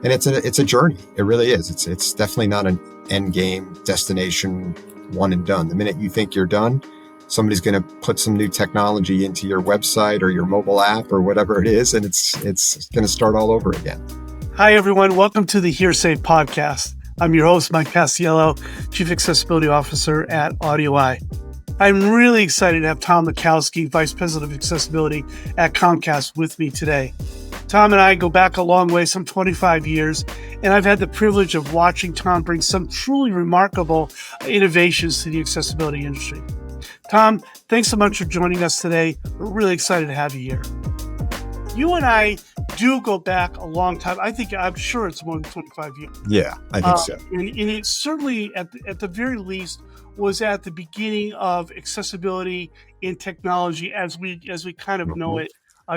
And it's a journey. It really is. It's definitely not an end game destination, one and done. The minute you think you're done, somebody's going to put some new technology into your website or your mobile app or whatever it is, and it's going to start all over again. Hi, everyone. Welcome to the HearSay podcast. I'm your host, Mike Castiello, Chief Accessibility Officer at AudioEye. I'm really excited to have Tom Wlodkowski, Vice President of Accessibility at Comcast, with me today. Tom and I go back a long way, some 25 years, and I've had the privilege of watching Tom bring some truly remarkable innovations to the accessibility industry. Tom, thanks so much for joining us today. We're really excited to have you here. You and I do go back a long time. I'm sure it's more than 25 years. Yeah, I think so. And it certainly, at the very least, was at the beginning of accessibility in technology as we kind of know it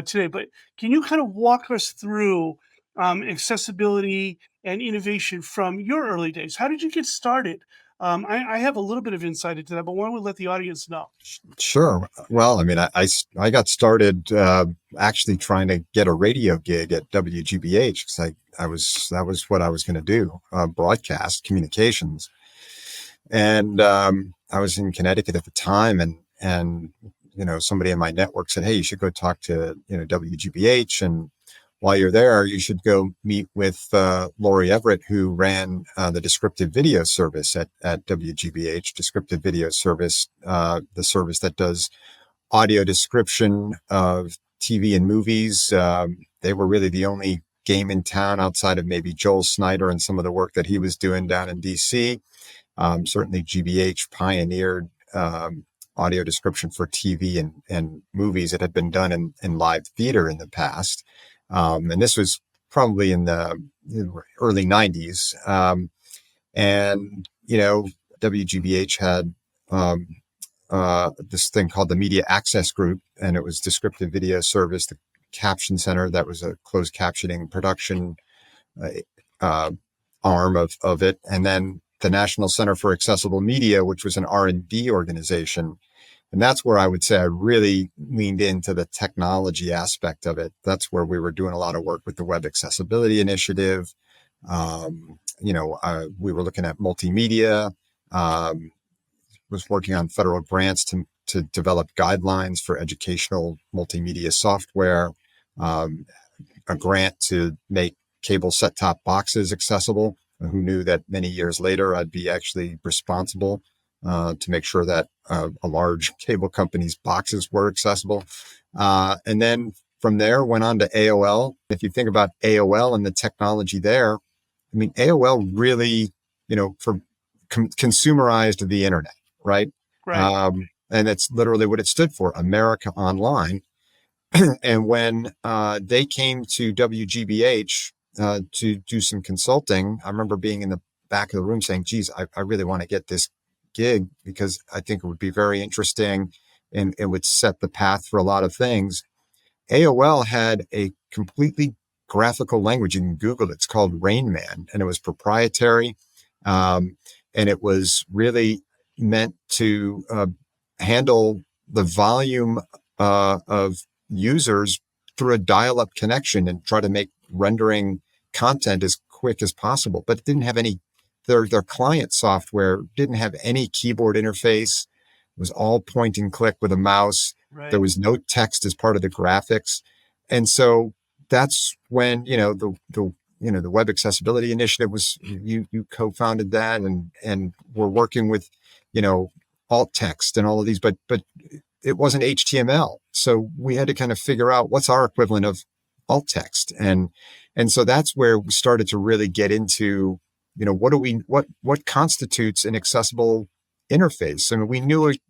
today. But can you kind of walk us through accessibility and innovation from your early days? How did you get started? I have a little bit of insight into that, but why don't we let the audience know? Sure. Well, I mean, I got started actually trying to get a radio gig at WGBH because that was what I was going to do, broadcast communications. And I was in Connecticut at the time, and somebody in my network said, "Hey, you should go talk to WGBH, and while you're there, you should go meet with Lori Everett, who ran the descriptive video service at WGBH. Descriptive video service, the service that does audio description of TV and movies. They were really the only game in town outside of maybe Joel Snyder and some of the work that he was doing down in DC. Certainly GBH pioneered audio description for TV and movies that had been done in live theater in the past. And this was probably in the early 90s. WGBH had this thing called the Media Access Group, and it was descriptive video service, the Caption Center. That was a closed captioning production arm of it. And then the National Center for Accessible Media, which was an R&D organization. And that's where I would say I really leaned into the technology aspect of it. That's where we were doing a lot of work with the Web Accessibility Initiative. We were looking at multimedia, was working on federal grants to develop guidelines for educational multimedia software, a grant to make cable set-top boxes accessible. Who knew that many years later I'd be actually responsible to make sure that a large cable company's boxes were accessible. And then from there went on to AOL. If you think about AOL and the technology there, I mean, AOL really, consumerized the internet, right? Right. And that's literally what it stood for, America Online. And when they came to WGBH to do some consulting, I remember being in the back of the room saying, geez, I really want to get this gig because I think it would be very interesting and it would set the path for a lot of things. AOL had a completely graphical language. You can Google it. It's called Rain Man, and it was proprietary. And it was really meant to handle the volume of users through a dial-up connection and try to make rendering content as quick as possible. But it didn't have any, their client software didn't have any keyboard interface. It was all point and click with a mouse. Right. There was no text as part of the graphics. And so that's when, the Web Accessibility Initiative was, you co-founded that and we're working with, alt text and all of these, but it wasn't HTML. So we had to kind of figure out what's our equivalent of alt text. And so that's where we started to really get into, what constitutes an accessible interface. I mean, we knew it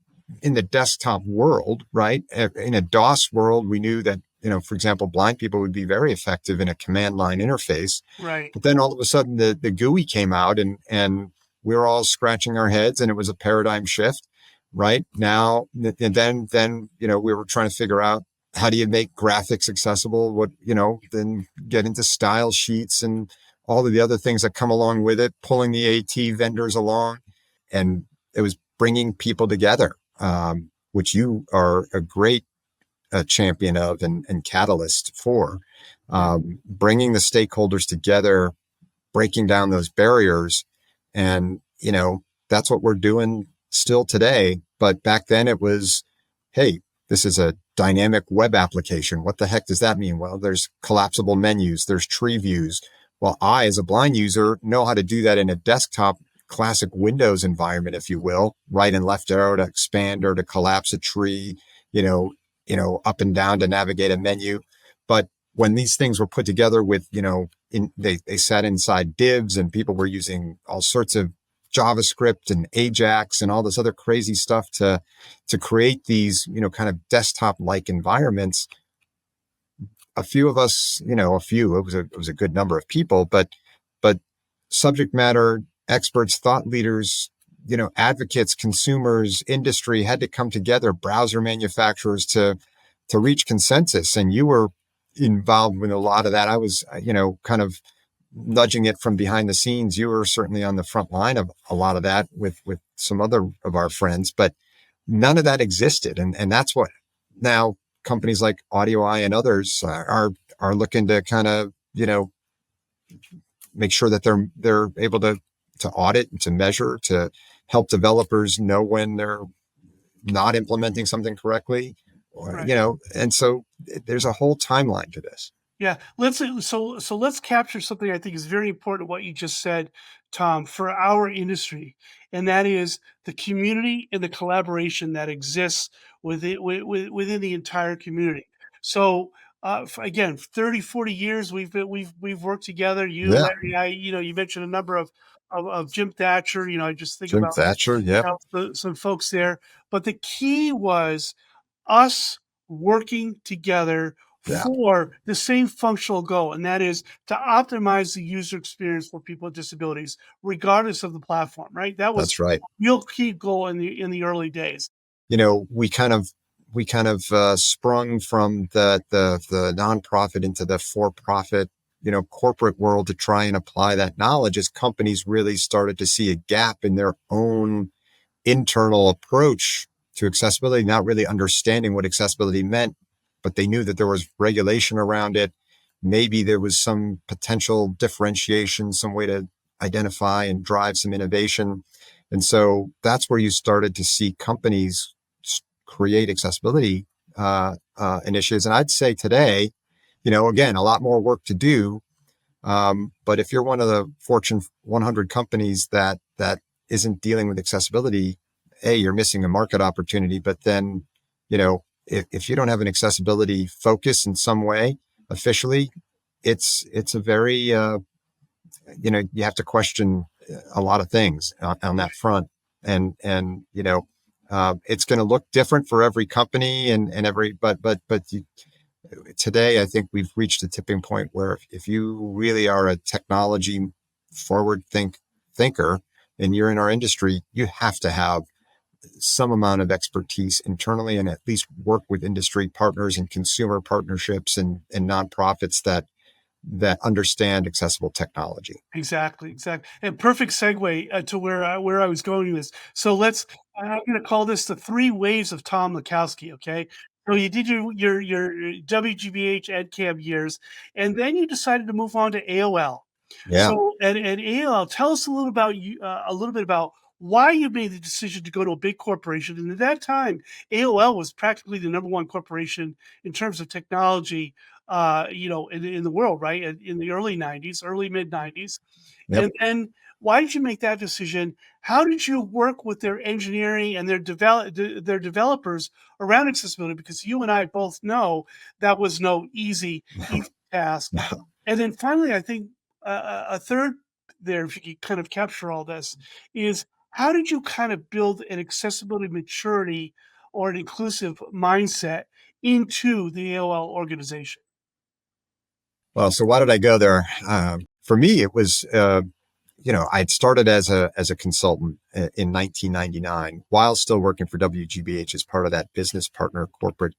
in the desktop world, right? In a DOS world, we knew that, for example, blind people would be very effective in a command line interface. Right. But then all of a sudden the GUI came out and we were all scratching our heads and it was a paradigm shift right now. And then, we were trying to figure out how do you make graphics accessible? Then get into style sheets and all of the other things that come along with it, pulling the AT vendors along. And it was bringing people together, which you are a great champion of and catalyst for, bringing the stakeholders together breaking down those barriers. And, that's what we're doing still today. But back then it was, hey, this is a dynamic web application. What the heck does that mean? Well, there's collapsible menus, there's tree views. Well, I, as a blind user, know how to do that in a desktop classic Windows environment, if you will, right and left arrow to expand or to collapse a tree, up and down to navigate a menu. But when these things were put together with, they sat inside divs and people were using all sorts of JavaScript and Ajax and all this other crazy stuff to create these, kind of desktop-like environments. A few of us, it was a good number of people, but subject matter experts, thought leaders, advocates, consumers, industry had to come together, browser manufacturers to reach consensus. And you were involved with a lot of that. I was, kind of nudging it from behind the scenes. You were certainly on the front line of a lot of that with some other of our friends, but none of that existed. And that's what now companies like AudioEye and others are looking to kind of, make sure that they're able to audit and to measure, to help developers know when they're not implementing something correctly, or, Right. and so there's a whole timeline to this. Yeah, let's capture something I think is very important. What you just said, Tom, for our industry, and that is the community and the collaboration that exists within the entire community. So, again, 30, 40 years we've worked together. You, Yeah. Larry, I, you mentioned a number of Jim Thatcher. I just think Jim about Thatcher. Yep. some folks there. But the key was us working together Yeah. for the same functional goal, and that is to optimize the user experience for people with disabilities, regardless of the platform. Right? That was That's right. real key goal in the early days. We kind of sprung from the nonprofit into the for-profit, corporate world to try and apply that knowledge as companies really started to see a gap in their own internal approach to accessibility, not really understanding what accessibility meant, but they knew that there was regulation around it. Maybe there was some potential differentiation, some way to identify and drive some innovation. And so that's where you started to see companies create accessibility initiatives. And I'd say today, again, a lot more work to do. But if you're one of the Fortune 100 companies that isn't dealing with accessibility, you're missing a market opportunity. But then, if you don't have an accessibility focus in some way officially, it's a very, you have to question a lot of things on that front. And it's going to look different for every company and every, but today, I think we've reached a tipping point where if you really are a technology forward thinker and you're in our industry, you have to have some amount of expertise internally and at least work with industry partners and consumer partnerships and nonprofits that understand accessible technology. Exactly, exactly, and perfect segue to where I was going with this. So I'm going to call this the three waves of Tom Wlodkowski. Okay, so you did your WGBH EdCam years, and then you decided to move on to AOL. Yeah, So at AOL, tell us a little about a little bit about why you made the decision to go to a big corporation. And at that time, AOL was practically the number one corporation in terms of technology, in the world, right? In the early '90s, early mid '90s, yep. and then why did you make that decision? How did you work with their engineering and their developers around accessibility? Because you and I both know that was no easy task. And then finally, I think a third there, if you could kind of capture all this, is how did you kind of build an accessibility maturity or an inclusive mindset into the AOL organization? Well, so why did I go there? For me, it was, I'd started as a consultant in 1999 while still working for WGBH as part of that business partner corporate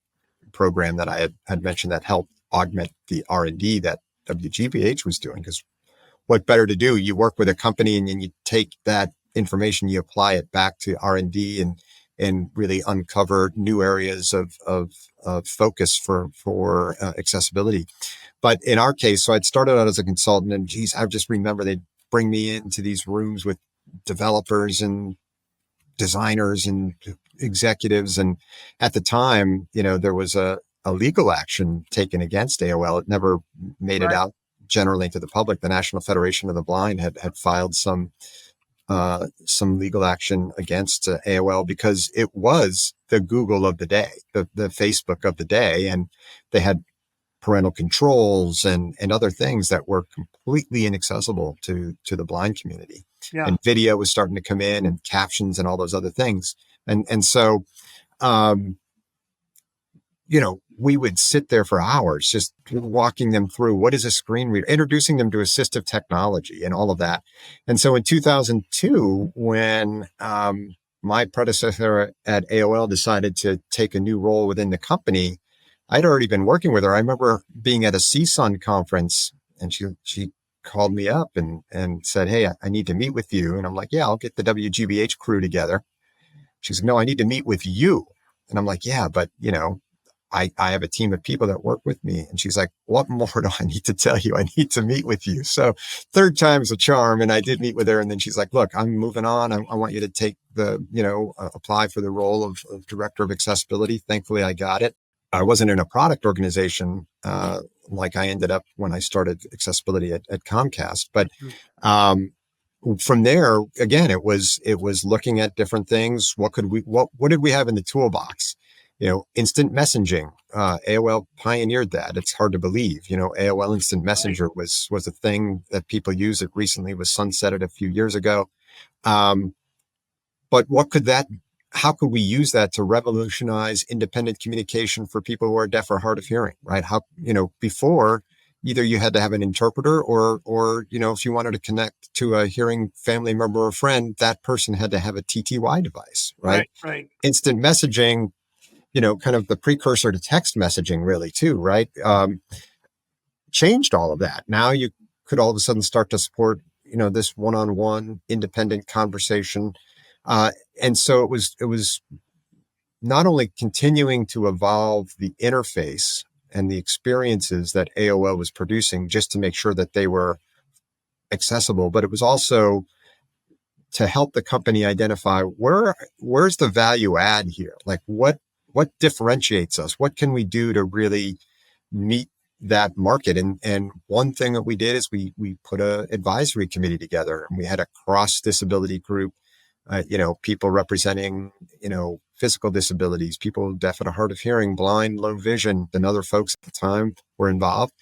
program that I had mentioned that helped augment the R&D that WGBH was doing. Because what better to do? You work with a company and then you take that information, you apply it back to R&D and and really uncover new areas of focus for accessibility. But in our case, so I'd started out as a consultant, and geez, I just remember they'd bring me into these rooms with developers and designers and executives. And at the time, there was a legal action taken against AOL. It never made it Right. out generally to the public. The National Federation of the Blind had filed some legal action against AOL because it was the Google of the day, the Facebook of the day. And they had parental controls and other things that were completely inaccessible to the blind community. Yeah. And video was starting to come in and captions and all those other things. And so, um, we would sit there for hours just walking them through what is a screen reader, introducing them to assistive technology and all of that. And so in 2002, when my predecessor at AOL decided to take a new role within the company, I'd already been working with her. I remember being at a CSUN conference, and she called me up and said, "Hey, I need to meet with you." And I'm like, "Yeah, I'll get the WGBH crew together." She's like, "No, I need to meet with you." And I'm like, "Yeah, but I have a team of people that work with me." And she's like, "What more do I need to tell you? I need to meet with you." So third time's a charm. And I did meet with her. And then she's like, "Look, I'm moving on. I want you to take apply for the role of director of accessibility." Thankfully, I got it. I wasn't in a product organization like I ended up when I started accessibility at Comcast. But from there, again, it was looking at different things. What did we have in the toolbox? Instant messaging. AOL pioneered that. It's hard to believe. AOL Instant Messenger was a thing that people use. It recently was sunsetted a few years ago. But how could we use that to revolutionize independent communication for people who are deaf or hard of hearing, right? Before, either you had to have an interpreter or if you wanted to connect to a hearing family member or friend, that person had to have a TTY device, right? Right. Instant messaging, kind of the precursor to text messaging really too, right? Changed all of that. Now you could all of a sudden start to support, this one-on-one independent conversation. And so it was not only continuing to evolve the interface and the experiences that AOL was producing just to make sure that they were accessible, but it was also to help the company identify where's the value add here? Like what differentiates us? What can we do to really meet that market? And one thing that we did is we put a advisory committee together, and we had a cross disability group, people representing, physical disabilities, people deaf and hard of hearing, blind, low vision, and other folks at the time were involved.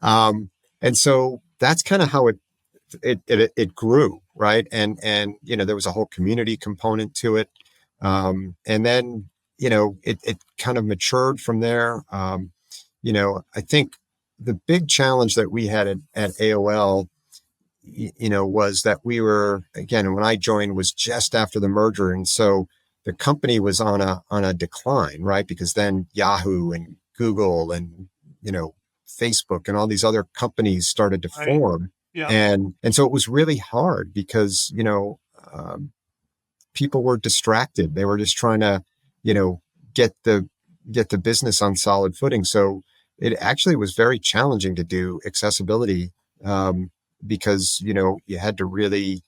And so that's kind of how it grew, right? And there was a whole community component to it. And then, it kind of matured from there. I think the big challenge that we had at AOL, was that we were, again, when I joined was just after the merger. And so the company was on a decline, right? Because then Yahoo and Google and, Facebook and all these other companies started to form. Yeah. And so it was really hard because, people were distracted. They were just trying to, get the business on solid footing. So it actually was very challenging to do accessibility, because, you had to really,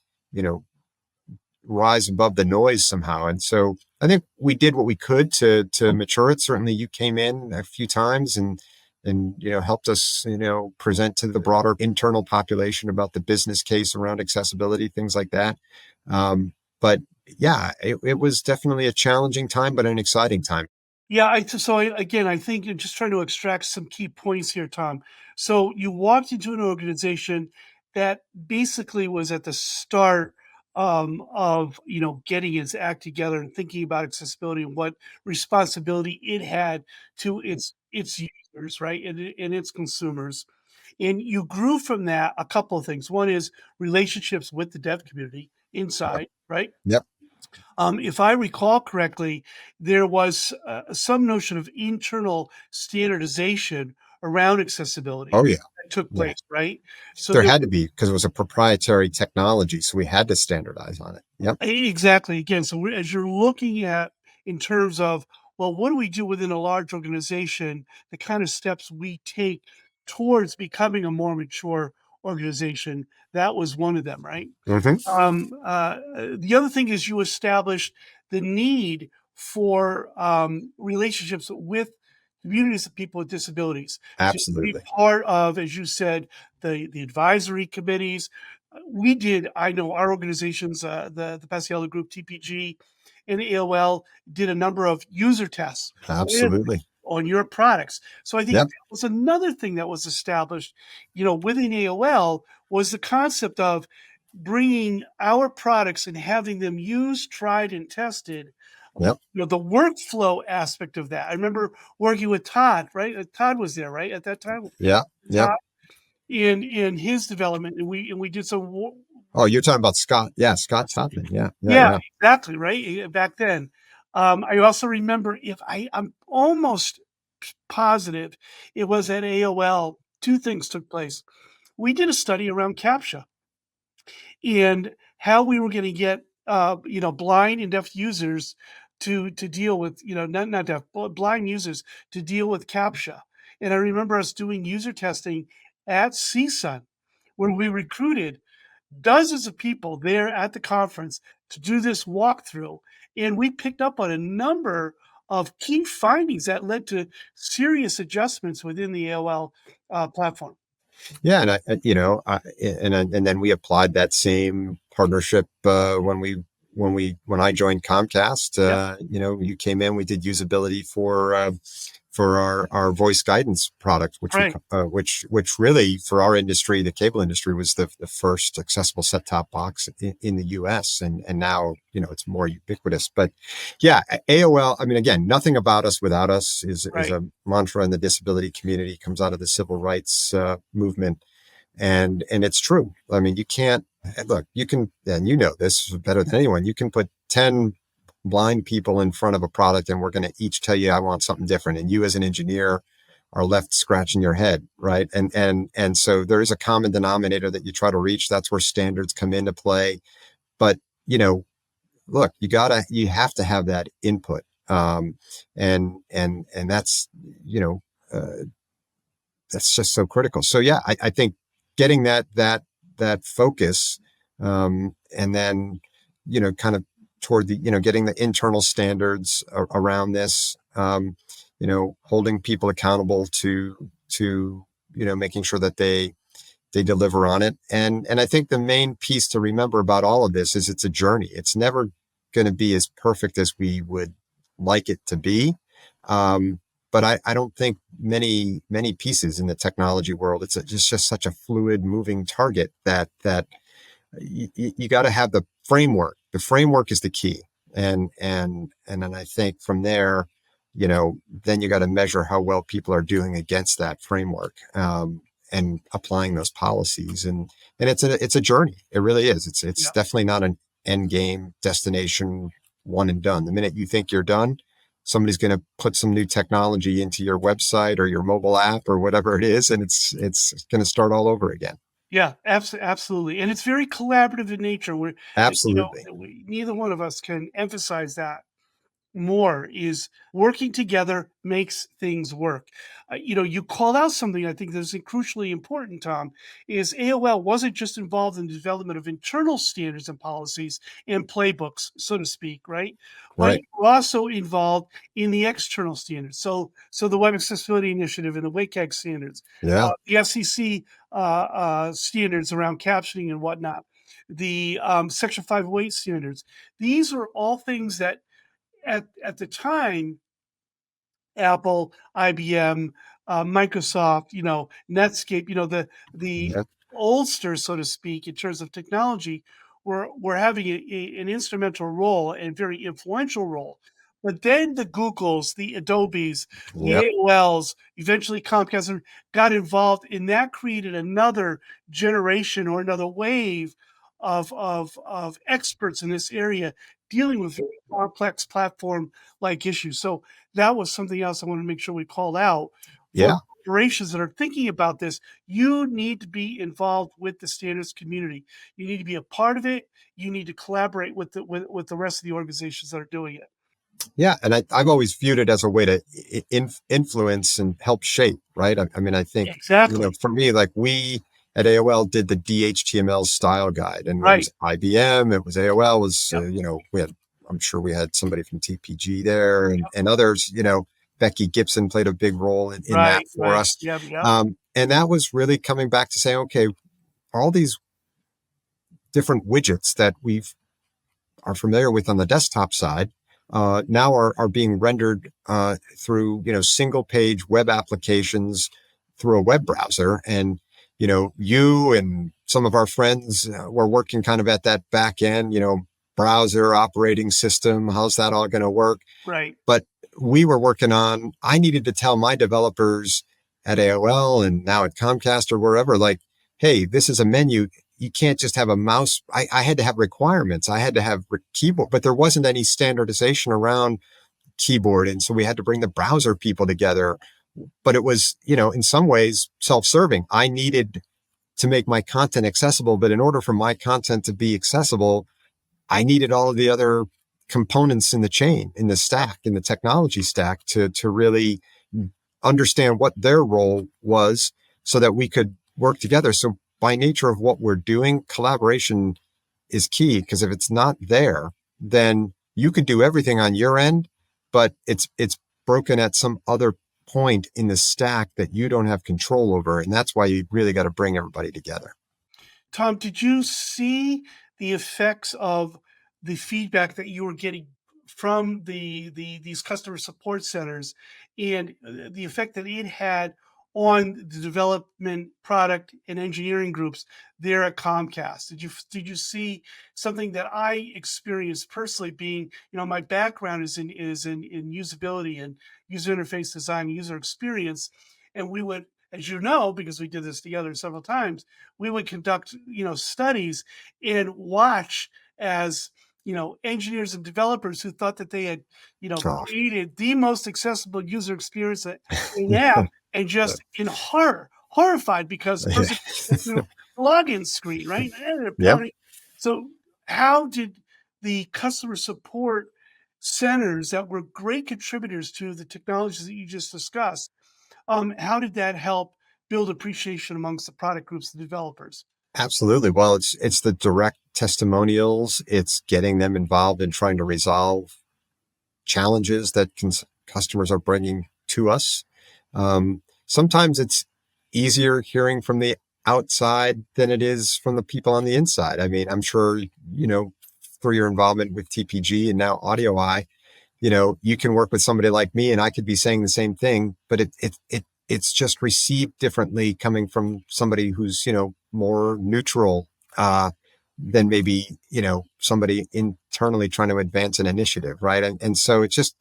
rise above the noise somehow. And so I think we did what we could to mature it. Certainly you came in a few times and helped us, present to the broader internal population about the business case around accessibility, things like that. But yeah, it was definitely a challenging time, but an exciting time. Yeah, again, I think you're just trying to extract some key points here, Tom. So you walked into an organization that basically was at the start of getting its act together and thinking about accessibility and what responsibility it had to its users, right, and its consumers. And you grew from that a couple of things. One is relationships with the deaf community Yep. inside, right? Yep. If I recall correctly, there was some notion of internal standardization around accessibility Oh yeah. that took Yeah. place, right? So There there, had to be because it was a proprietary technology. So we had to standardize on it. Yep. exactly. Again, so as you're looking at in terms of, well, what do we do within a large organization, the kind of steps we take towards becoming a more mature organization. That was one of them, right? Hmm. The other thing is you established the need for relationships with communities of people with disabilities to be Absolutely. part of, as you said, the advisory committees. We did, I know our organizations, the Paciella Group, TPG, and AOL did a number of user tests Absolutely. on your products. So I think Yep. that was another thing that was established, within AOL was the concept of bringing our products and having them used, tried, and tested. Yep. The workflow aspect of that. I remember working with Todd, right? Todd was there, right, at that time. Yeah. Yep. Todd in his development, and we did some. Oh, you're talking about Scott. Yeah. Scott Topman. Yeah. Yeah. Yeah, Yeah. exactly, right. Back then, I also remember if I'm almost positive it was at AOL. Two things took place. We did a study around CAPTCHA and how we were going to get blind and deaf users to deal with not deaf but blind users to deal with CAPTCHA. And I remember us doing user testing at CSUN where we recruited dozens of people there at the conference to do this walkthrough. And we picked up on a number of key findings that led to serious adjustments within the AOL platform. Yeah, and and then we applied that same partnership when I joined Comcast. Yep. You came in, we did usability for our voice guidance product, Right. which really for our industry, the cable industry, was the first accessible set top box in the U.S. and now it's more ubiquitous. But yeah, AOL. I mean, again, nothing about us without us is Right. a mantra in the disability community. Comes out of the civil rights movement, and it's true. I mean, you can't look. You can, and you know this better than anyone. You can put 10 blind people in front of a product and we're going to each tell you I want something different, and you as an engineer are left scratching your head, right? And so there is a common denominator that you try to reach. That's where standards come into play. But look, you have to have that input, and uh, that's just so critical. So yeah, I think getting that focus, and then kind of toward the getting the internal standards around this, holding people accountable to making sure that they deliver on it. And I think the main piece to remember about all of this is it's a journey. It's never going to be as perfect as we would like it to be. But I don't think many pieces in the technology world. It's just such a fluid, moving target that you got to have the framework. The framework is the key, and then I think from there, then you got to measure how well people are doing against that framework, and applying those policies, and it's a journey. It really is. It's Yeah. definitely not an end game destination, one and done. The minute you think you're done, somebody's going to put some new technology into your website or your mobile app or whatever it is, and it's going to start all over again. Yeah, absolutely, and it's very collaborative in nature. Where Absolutely. neither one of us can emphasize that more is working together makes things work. You called out something I think that's crucially important, Tom, is AOL wasn't just involved in the development of internal standards and policies and playbooks, so to speak, right? But Right. you were also involved in the external standards. So the Web Accessibility Initiative and the WCAG standards, Yeah. the FCC standards around captioning and whatnot, the Section 508 standards. These are all things that at the time, Apple, IBM, Microsoft, Netscape, the Yeah. oldsters, so to speak, in terms of technology, were having an instrumental role and very influential role. But then the Googles, the Adobes, the Yep. AOLs, eventually Comcast got involved, and that created another generation or another wave of experts in this area dealing with very complex platform like issues. So that was something else I want to make sure we called out for Yeah. corporations that are thinking about this. You need to be involved with the standards community. You need to be a part of it. You need to collaborate with the rest of the organizations that are doing it. Yeah, and I've always viewed it as a way to influence and help shape, right? I mean, I think, Exactly. for me, like we at AOL did the DHTML style guide, and it Right. was IBM, it was AOL, was, Yep. we had, I'm sure we had somebody from TPG there Yep. and others, Becky Gibson played a big role in that Right. for Right. us. Yep. Yep. And that was really coming back to say, okay, all these different widgets that we've are familiar with on the desktop side now are being rendered through single page web applications through a web browser, and you and some of our friends were working kind of at that back end, browser operating system, how's that all going to work. Right. But we were working on, I needed to tell my developers at AOL and now at Comcast or wherever, like, hey, this is a menu. You can't just have a mouse. I had to have requirements. I had to have keyboard, but there wasn't any standardization around keyboard. And so we had to bring the browser people together. But it was, in some ways self-serving. I needed to make my content accessible, but in order for my content to be accessible, I needed all of the other components in the chain, in the stack, in the technology stack to really understand what their role was so that we could work together. So by nature of what we're doing, collaboration is key, because if it's not there, then you could do everything on your end, but it's broken at some other point in the stack that you don't have control over. And that's why you really got to bring everybody together. Tom, did you see the effects of the feedback that you were getting from these customer support centers and the effect that it had on the development, product, and engineering groups there at Comcast? Did you see something that I experienced personally? Being, my background is in usability and user interface design, user experience, and we would, as you know, because we did this together several times, we would conduct studies and watch as engineers and developers who thought that they had Oh, created the most accessible user experience in app, and just in horrified because a yeah. person went through the login screen, right? And they're Yep. pounding. So how did the customer support centers that were great contributors to the technologies that you just discussed, how did that help build appreciation amongst the product groups, the developers? Absolutely. Well, it's the direct testimonials. It's getting them involved in trying to resolve challenges that customers are bringing to us. Sometimes it's easier hearing from the outside than it is from the people on the inside. I mean, I'm sure, through your involvement with TPG and now AudioEye, you can work with somebody like me and I could be saying the same thing, but it's just received differently coming from somebody who's, more neutral, than maybe, somebody internally trying to advance an initiative. Right. And so it's just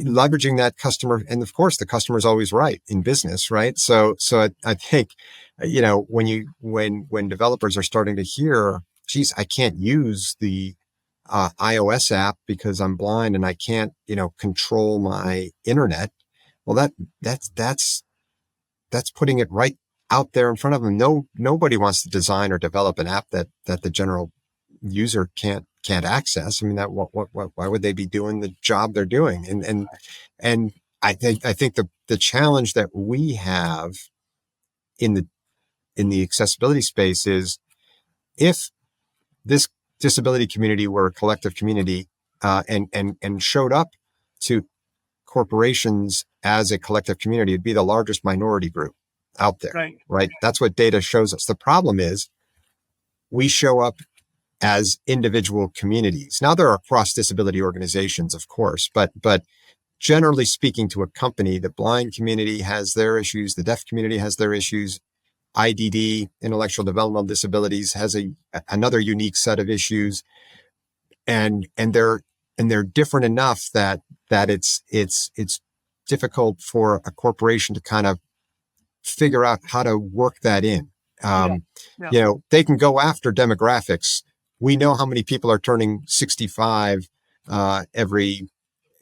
leveraging that customer. And of course, the customer is always right in business. Right. So I think, when developers are starting to hear, geez, I can't use the iOS app because I'm blind and I can't, control my internet. Well, that's putting it right out there in front of them. Nobody wants to design or develop an app that the general user can't access. I mean, why would they be doing the job they're doing? And I think the challenge that we have in the accessibility space is, if this disability community were a collective community, and showed up to corporations as a collective community, it'd be the largest minority group out there, Right. right? That's what data shows us. The problem is we show up as individual communities. Now there are cross disability organizations, of course, but generally speaking, to a company, the blind community has their issues, the deaf community has their issues, IDD, intellectual developmental disabilities, has another unique set of issues, and they're different enough that it's difficult for a corporation to kind of figure out how to work that in. Yeah. Um, Yeah. they can go after demographics. We know how many people are turning 65 every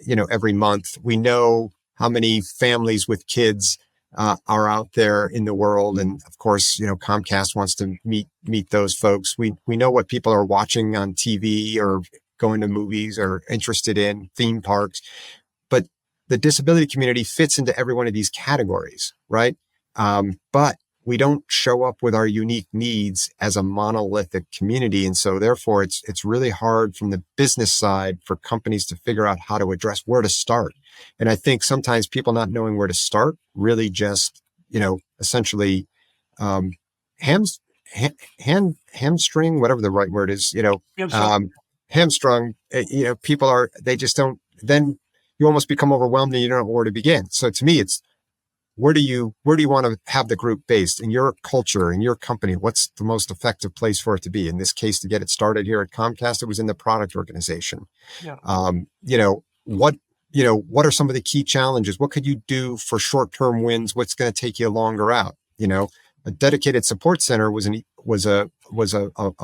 month. We know how many families with kids are out there in the world, and of course, Comcast wants to meet those folks. We know what people are watching on TV or going to movies or interested in theme parks. But the disability community fits into every one of these categories, right? But we don't show up with our unique needs as a monolithic community. And so therefore it's really hard from the business side for companies to figure out how to address where to start. And I think sometimes people not knowing where to start really just, essentially, hams, hamstring, whatever the right word is, hamstrung, people they just don't, then you almost become overwhelmed and you don't know where to begin. So to me, it's, where do you want to have the group based in your culture, in your company? What's the most effective place for it to be? In this case, to get it started here at Comcast, it was in the product organization. Yeah. What are some of the key challenges? What could you do for short-term wins? What's going to take you longer out? A dedicated support center was a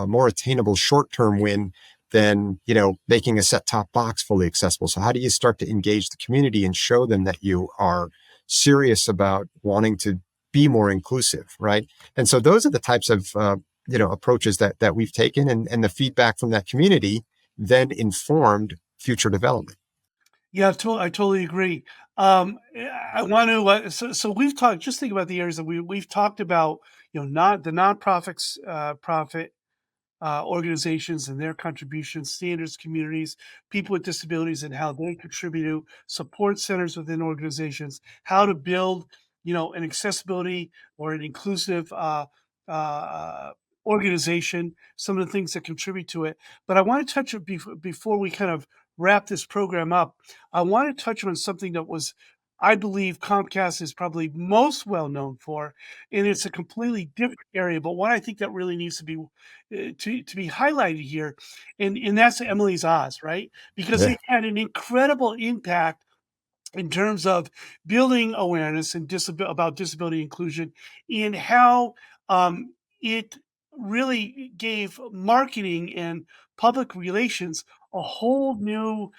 more attainable short-term win than, making a set-top box fully accessible. So how do you start to engage the community and show them that you are serious about wanting to be more inclusive, right? And so those are the types of, approaches that we've taken, and the feedback from that community then informed future development. Yeah, I totally agree. I want to. So we've talked. Just think about the areas that we've talked about. Not the nonprofits, profit organizations and their contributions, standards communities, people with disabilities, and how they contribute to support centers within organizations. How to build, an accessibility or an inclusive uh, organization. Some of the things that contribute to it. But I want to touch it before we kind of wrap this program up. I want to touch on something that was, I believe, Comcast is probably most well known for, and it's a completely different area, but one I think that really needs to be to be highlighted here, and that's Emily's Oz, right? Because Yeah. it had an incredible impact in terms of building awareness and about disability inclusion, and how it really gave marketing and public relations a whole new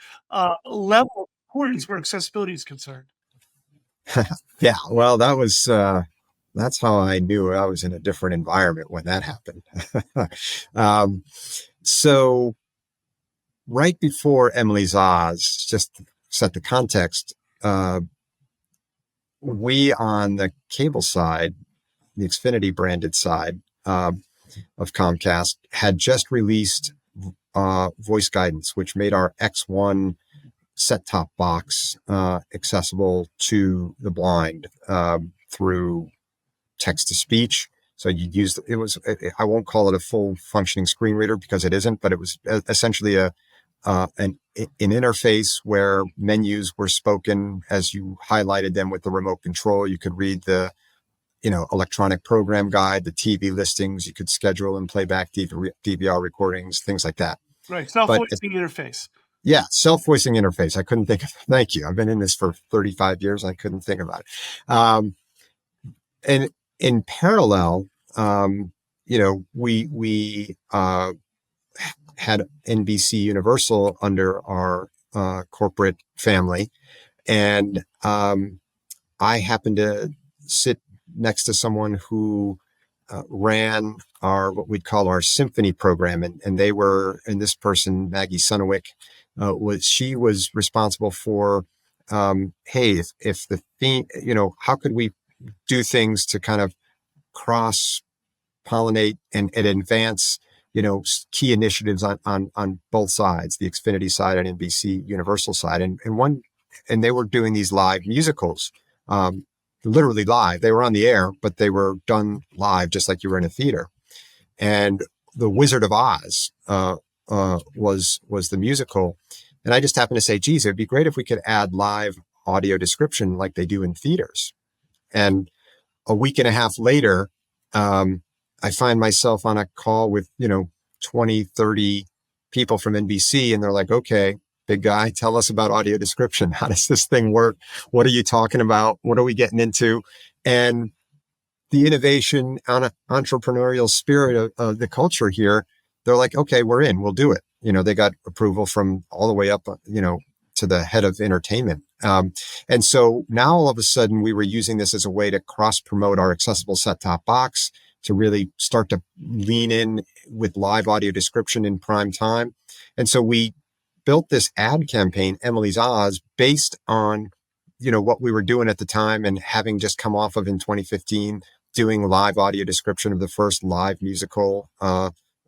level of importance where accessibility is concerned. Yeah. Well, that's how I knew I was in a different environment when that happened. um, so right before Emily's Oz, just to set the context, we on the cable side, the Xfinity branded side of Comcast, had just released voice guidance, which made our X1 set-top box accessible to the blind through text-to-speech. So you'd use I won't call it a full functioning screen reader because it isn't, but it was essentially an interface where menus were spoken as you highlighted them with the remote control. You could read the electronic program guide, the TV listings. You could schedule and play back DVR recordings, things like that. Right, But self-voicing interface. yeah, self-voicing interface. I couldn't think of. Thank you. I've been in this for 35 years. I couldn't think about it. And in parallel, we had NBC Universal under our corporate family, and I happened to sit next to someone who ran what we'd call our symphony program, and this person, Maggie Sunowick, was responsible for, hey, if the theme, how could we do things to kind of cross pollinate and advance, key initiatives on both sides, the Xfinity side and NBC Universal side, and they were doing these live musicals. Literally live. They were on the air, but they were done live, just like you were in a theater. And The Wizard of Oz was the musical. And I just happened to say, geez, it'd be great if we could add live audio description like they do in theaters. And a week and a half later, I find myself on a call with, 20, 30 people from NBC, and they're like, okay, big guy, tell us about audio description. How does this thing work? What are you talking about? What are we getting into? And the innovation on entrepreneurial spirit of the culture here, they're like, okay, we're in, we'll do it. They got approval from all the way up, to the head of entertainment. And so now all of a sudden we were using this as a way to cross promote our accessible set-top box, to really start to lean in with live audio description in prime time. And so we built this ad campaign, Emily's Oz, based on, what we were doing at the time and having just come off of in 2015, doing live audio description of the first live musical,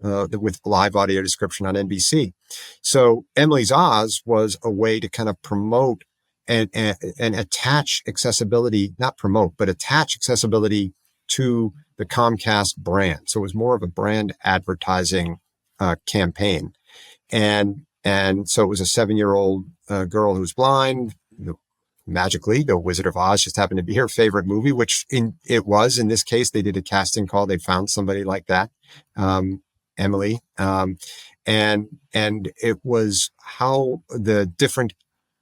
with live audio description on NBC. So Emily's Oz was a way to kind of promote and attach accessibility, not promote, but attach accessibility to the Comcast brand. So it was more of a brand advertising campaign. And so it was a 7-year-old girl who was blind. Magically, The Wizard of Oz just happened to be her favorite movie, which it was. In this case, they did a casting call. They found somebody like that, Emily. And it was how the different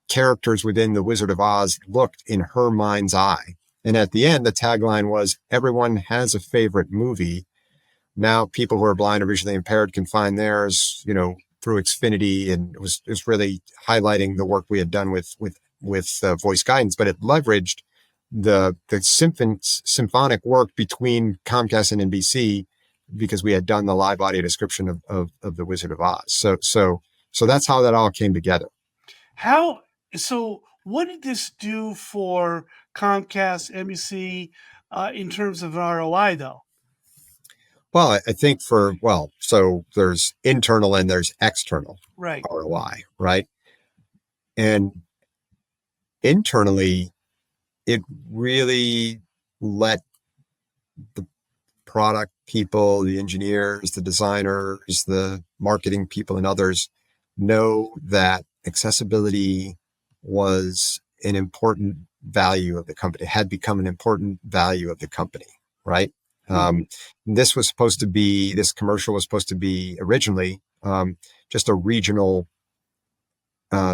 characters within The Wizard of Oz looked in her mind's eye. And at the end, the tagline was, everyone has a favorite movie. Now people who are blind or visually impaired can find theirs, through Xfinity. And it was really highlighting the work we had done with voice guidance, but it leveraged the symphonic work between Comcast and NBC, because we had done the live audio description of The Wizard of Oz. So that's how that all came together. So what did this do for Comcast, NBC, in terms of ROI, though? Well, I think so there's internal and there's external Right. ROI, right? And internally, it really let the product people, the engineers, the designers, the marketing people, and others know that accessibility was an important value of the company. It had become an important value of the company, right? This commercial was supposed to be originally just a regional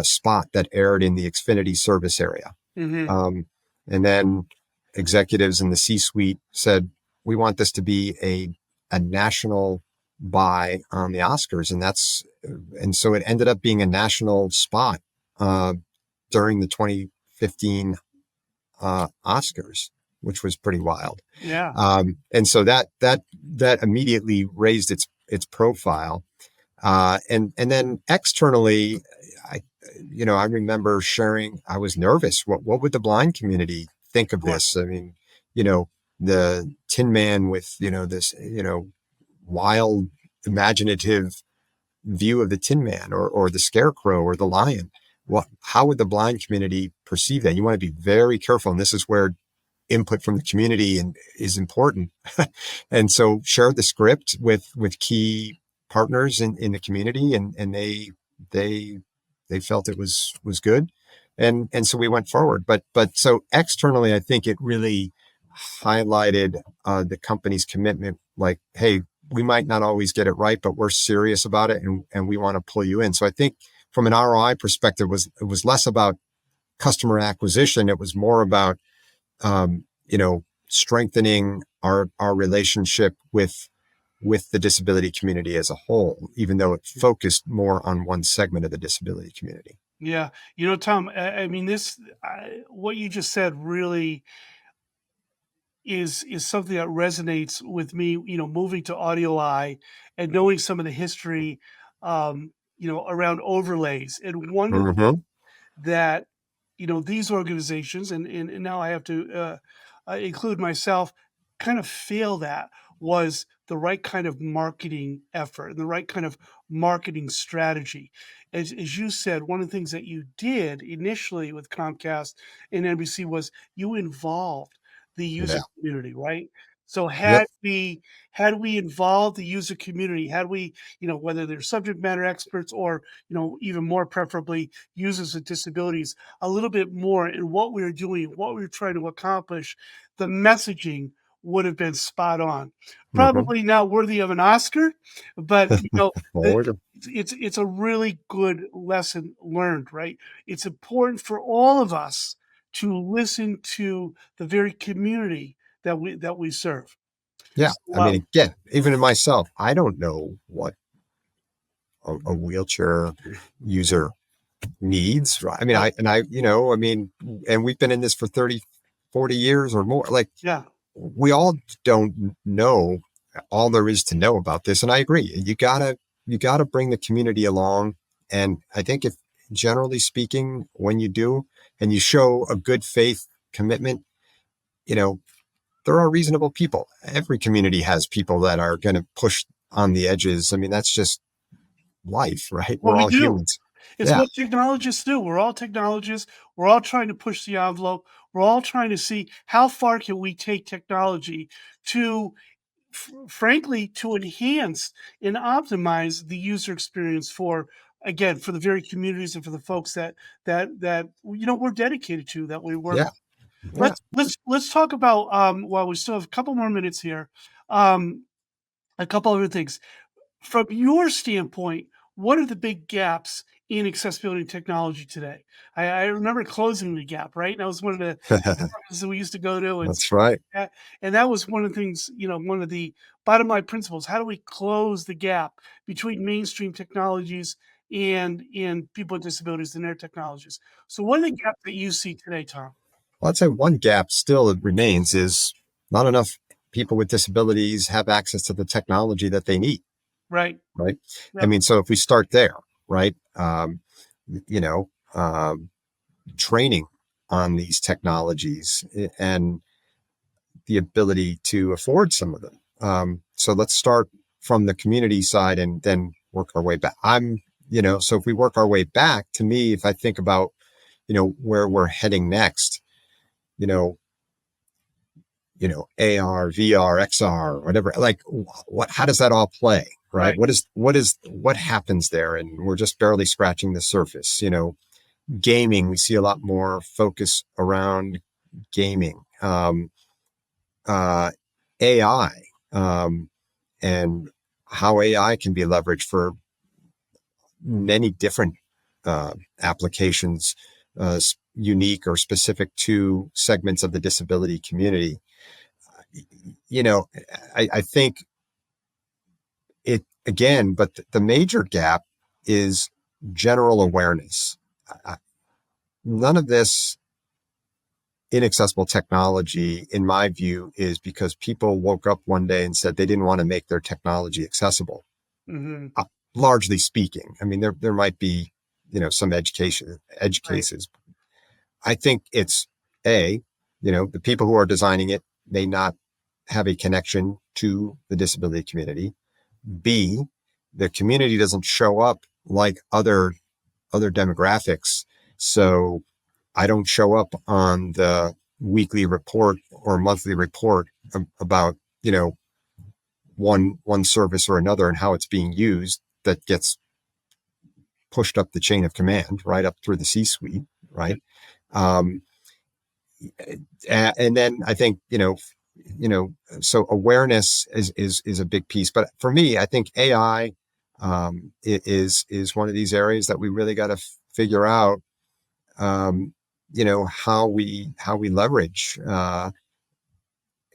spot that aired in the Xfinity service area. And then executives in the C-suite said, we want this to be a national buy on the Oscars. And so it ended up being a national spot during the 2015 Oscars, which was pretty wild. Yeah. And so that immediately raised its profile. And then externally, I remember sharing, I was nervous. What would the blind community think of this? I mean, the Tin Man with, this, wild, imaginative view of the Tin Man or the Scarecrow or the Lion. How would the blind community perceive that? You want to be very careful. And this is where input from the community is important. And so shared the script with key partners in the community, and they felt it was good. And so we went forward. But so externally, I think it really highlighted the company's commitment, like, hey, we might not always get it right, but we're serious about it, and we want to pull you in. So I think from an ROI perspective, it was less about customer acquisition. It was more about strengthening our relationship with the disability community as a whole, even though it focused more on one segment of the disability community. Yeah. Tom, I mean, what you just said really is something that resonates with me, moving to AudioEye and knowing some of the history, around overlays, and one of Mm-hmm. that, these organizations, and now I have to include myself, kind of failed at was the right kind of marketing effort and the right kind of marketing strategy. As you said, one of the things that you did initially with Comcast and NBC was you involved the user Yeah. community, right? So Yep. had we involved the user community, had we, whether they're subject matter experts or, even more preferably users with disabilities, a little bit more in what we were doing, what we were trying to accomplish, the messaging would have been spot on. Mm-hmm. Probably not worthy of an Oscar, but the, Forward. it's a really good lesson learned, right? It's important for all of us to listen to the very community that we serve. Yeah. So, I mean, again, even in myself, I don't know what a wheelchair user needs. Right. I mean, yeah, and we've been in this for 30, 40 years or more. Like, yeah, we all don't know all there is to know about this. And I agree. You gotta bring the community along And I think if generally speaking, when you do and you show a good faith commitment, you know, there are reasonable people. Every community has people that are going to push on the edges. I mean, that's just life, right? Well, We're we all do. humans. It's Yeah. what technologists do. We're all technologists. We're all trying to push the envelope. We're all trying to see how far can we take technology to, frankly, to enhance and optimize the user experience for, again, for the very communities and for the folks that we're dedicated to, that we work. Yeah. Yeah. Let's talk about, while we still have a couple more minutes here, um, a couple other things. From your standpoint, what are the big gaps in accessibility technology today? I remember closing the gap, right? That was one of the conferences that we used to go to, and That's right. that, and that was one of the things, one of the bottom line principles. How do we close the gap between mainstream technologies and people with disabilities and their technologies? So, what are the gaps that you see today, Tom? Well, I'd say one gap still remains is not enough people with disabilities have access to the technology that they need, Right. right? I Yep. mean, so if we start there, right? You know, training on these technologies and the ability to afford some of them. So let's start from the community side and then work our way back. So if we work our way back, to me, if I think about, where we're heading next, you know, AR, VR, XR, whatever, like how does that all play? Right. Right. What happens there? And we're just barely scratching the surface. Gaming, we see a lot more focus around gaming. Uh, AI, and how AI can be leveraged for many different applications, unique or specific to segments of the disability community. You know, I think it again, but the major gap is general awareness. None of this inaccessible technology, in my view, is because people woke up one day and said they didn't want to make their technology accessible. Hmm. Uh, Largely speaking, I mean, there might be, some edge Right. cases. I think it's the people who are designing it may not have a connection to the disability community. B, the community doesn't show up like other demographics. So I don't show up on the weekly report or monthly report about, one service or another and how it's being used that gets pushed up the chain of command, right up through the C-suite, Yeah. right? Um, and then I think, so awareness is a big piece. But for me, I think AI is one of these areas that we really got to figure out, how we leverage,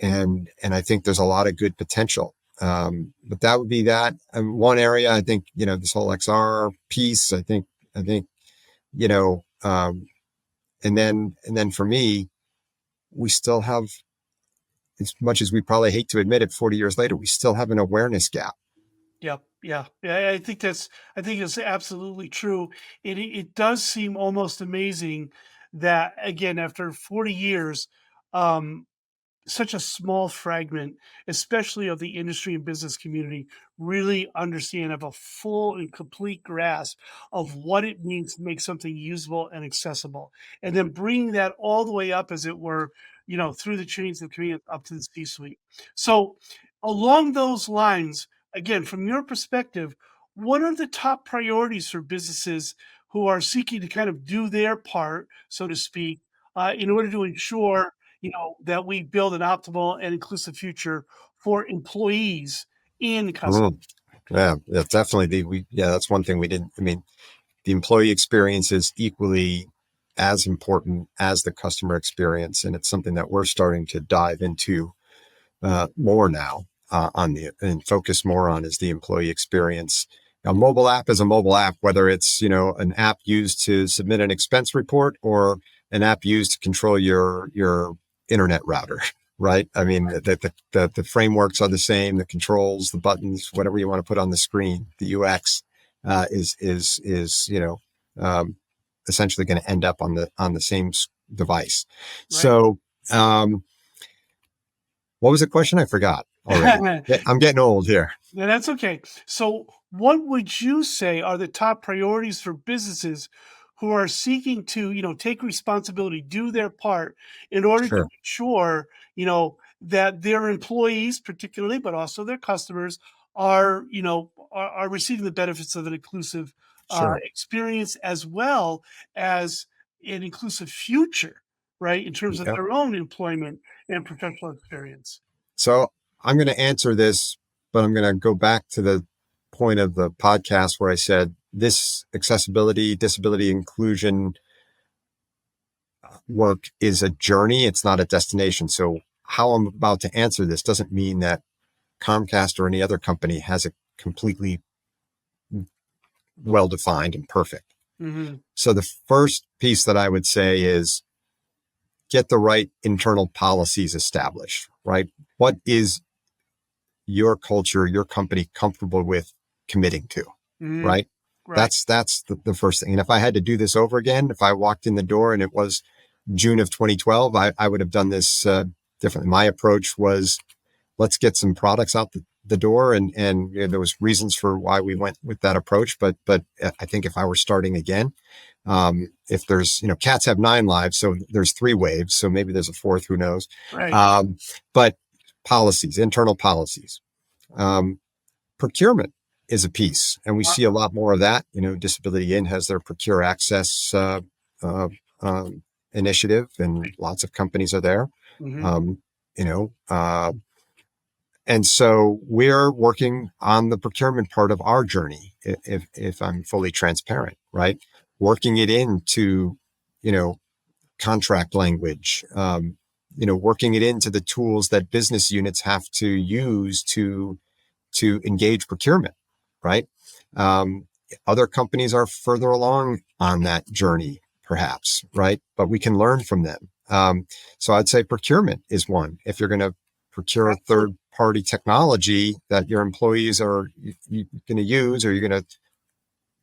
and I think there's a lot of good potential. But that would be that. One area, I think, this whole XR piece, I think, you know, um, and then for me, we still have, as much as we probably hate to admit it, 40 years later, we still have an awareness gap. Yep. Yeah. Yeah. I think it's absolutely true. It does seem almost amazing that, again, after 40 years, um, such a small fragment, especially of the industry and business community, really understand, have a full and complete grasp of what it means to make something usable and accessible, and then bring that all the way up, as it were, through the chains of command up to the C-suite. So, along those lines, again, from your perspective, what are the top priorities for businesses who are seeking to kind of do their part, so to speak, in order to ensure that we build an optimal and inclusive future for employees and customers? Mm. Yeah, definitely. That's one thing we didn't. I mean, the employee experience is equally as important as the customer experience, and it's something that we're starting to dive into more now, and focus more on is the employee experience. A mobile app is a mobile app, whether it's an app used to submit an expense report or an app used to control your internet router, right? I mean, the frameworks are the same, the controls, the buttons, whatever you want to put on the screen, the UX is um, essentially going to end up on the same device. Right. So, what was the question? I forgot already. I'm getting old here. Yeah, that's okay. So, what would you say are the top priorities for businesses who are seeking to, take responsibility, do their part in order to Sure, ensure, that their employees, particularly, but also their customers, are receiving the benefits of an inclusive sure. experience as well as an inclusive future, right? In terms of Yep. their own employment and professional experience. So I'm going to answer this, but I'm going to go back to the point of the podcast where I said this accessibility, disability inclusion work is a journey. It's not a destination. So how I'm about to answer this doesn't mean that Comcast or any other company has it completely well defined and perfect. Hmm. So the first piece that I would say is get the right internal policies established, right? What is your culture, your company comfortable with committing to, Hmm. right? Right. That's the first thing. And if I had to do this over again, if I walked in the door and it was June of 2012, I would have done this differently. My approach was let's get some products out the door, and there was reasons for why we went with that approach. But I think if I were starting again, if there's cats have 9 lives, so there's 3 waves, so maybe there's a fourth, who knows? Right. But policies, internal policies. Um, Procurement is a piece, and we see a lot more of that. Disability In has their Procure Access uh, initiative, and lots of companies are there. Hmm. Um, you know, uh, and so we're working on the procurement part of our journey, if I'm fully transparent, right? Working it into, you know, contract language, working it into the tools that business units have to use to engage procurement, right? Um, Other companies are further along on that journey, perhaps, right? But we can learn from them. So I'd say procurement is one. If you're going to procure Absolutely. third party technology that your employees are going to use, or you're going to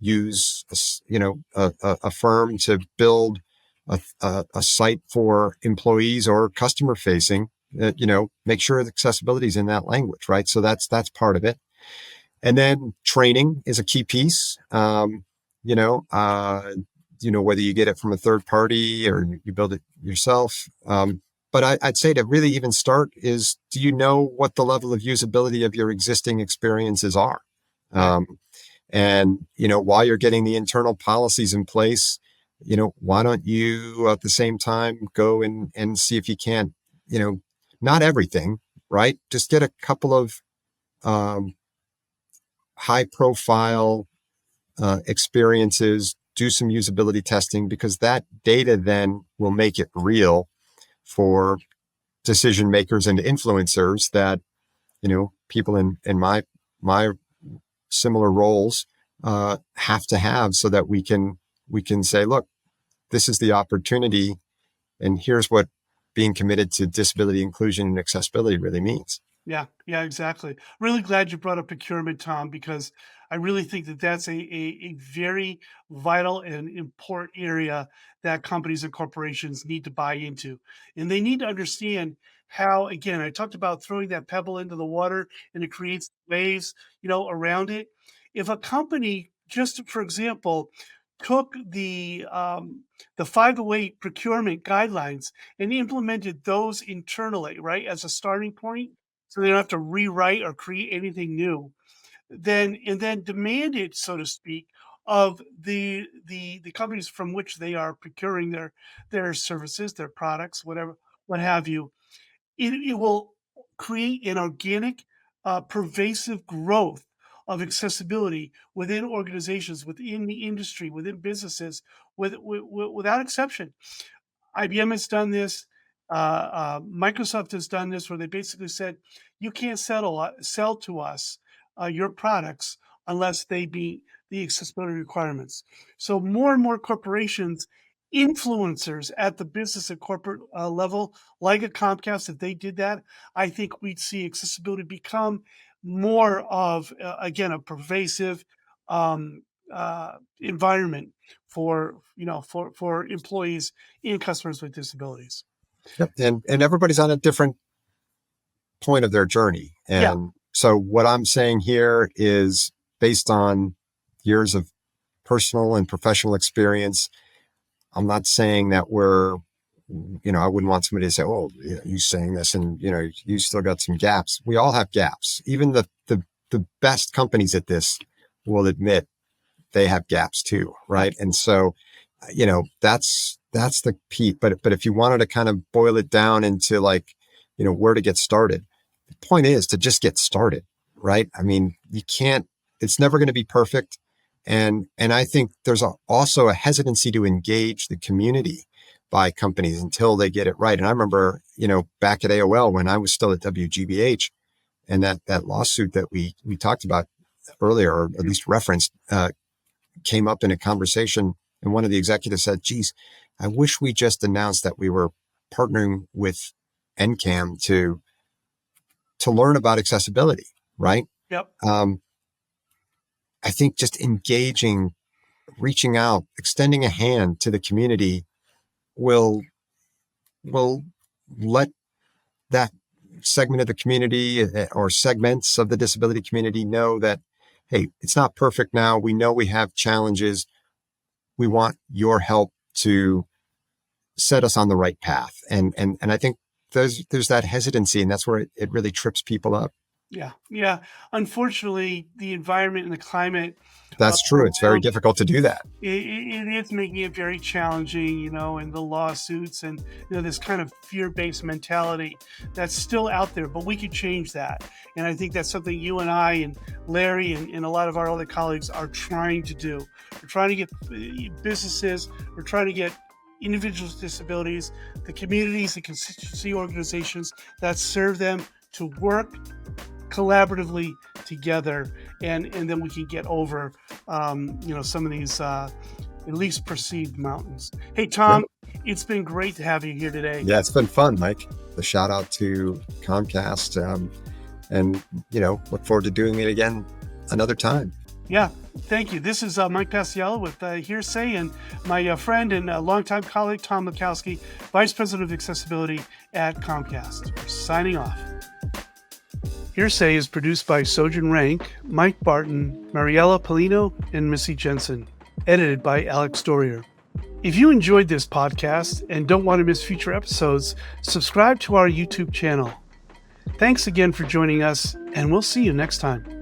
use, a firm to build a site for employees or customer facing, make sure the accessibility is in that language, right? So that's part of it. And then training is a key piece. You know, uh, whether you get it from a third party or you build it yourself. But I'd say to really even start is, do you know what the level of usability of your existing experiences are? Right. Um, and, while you're getting the internal policies in place, why don't you at the same time go and see if you can, not everything, right? Just get a couple of um, high profile experiences, do some usability testing, because that data then will make it real for decision makers and influencers that, people in my similar roles have to have, so that we can say, look, this is the opportunity, and here's what being committed to disability inclusion and accessibility really means. Yeah, yeah, exactly. Really glad you brought up procurement, Tom, because I really think that that's a very vital and important area that companies and corporations need to buy into. And they need to understand how, again, I talked about throwing that pebble into the water and it creates waves, around it. If a company, just for example, took the 508 procurement guidelines and implemented those internally, right, as a starting point, so they don't have to rewrite or create anything new. Then demand it, so to speak, of the companies from which they are procuring their services, their products, whatever, what have you. It will create an organic, pervasive growth of accessibility within organizations, within the industry, within businesses, without exception. IBM has done this. Microsoft has done this, where they basically said, "You can't sell to us your products unless they meet the accessibility requirements." So more and more corporations, influencers at the business and corporate level, like a Comcast, if they did that, I think we'd see accessibility become more of, again, a pervasive, environment for employees and customers with disabilities. Yep. And everybody's on a different point of their journey. Yeah. And so what I'm saying here is based on years of personal and professional experience. I'm not saying that I wouldn't want somebody to say, oh, you saying this and, you still got some gaps. We all have gaps. Even the best companies at this will admit they have gaps too. Right. And so, that's the key. But if you wanted to kind of boil it down into where to get started, the point is to just get started. Right. I mean, it's never going to be perfect. And I think there's also a hesitancy to engage the community by companies until they get it right. And I remember, back at AOL when I was still at WGBH, and that lawsuit that we talked about earlier, or at least referenced, came up in a conversation, and one of the executives said, geez, I wish we just announced that we were partnering with NCAM to learn about accessibility, right? Yep. I think just engaging, reaching out, extending a hand to the community will let that segment of the community or segments of the disability community know that, hey, it's not perfect now. We know we have challenges. We want your help to set us on the right path. And I think there's that hesitancy, and that's where it really trips people up. Yeah. Yeah. Unfortunately, the environment and the climate. That's true. It's very difficult to do that. It is making it very challenging, and the lawsuits and, this kind of fear-based mentality that's still out there, but we could change that. And I think that's something you and I and Larry and a lot of our other colleagues are trying to do. We're trying to get businesses, we're trying to get individuals with disabilities, the communities, the constituency organizations that serve them to work collaboratively together, and then we can get over some of these at least perceived mountains. Hey Tom, It's been great to have you here today. Yeah, it's been fun, Mike. The shout out to Comcast, and look forward to doing it again another time. Yeah, thank you. This is Mike Paciello with HearSay, and my friend and longtime colleague Tom Wlodkowski, Vice President of Accessibility at Comcast. We're signing off. HearSay is produced by Sojin Rank, Mike Barton, Mariella, Paulino, and Missy Jensen. Edited by Alex Dorrier. If you enjoyed this podcast and don't want to miss future episodes, subscribe to our YouTube channel. Thanks again for joining us, and we'll see you next time.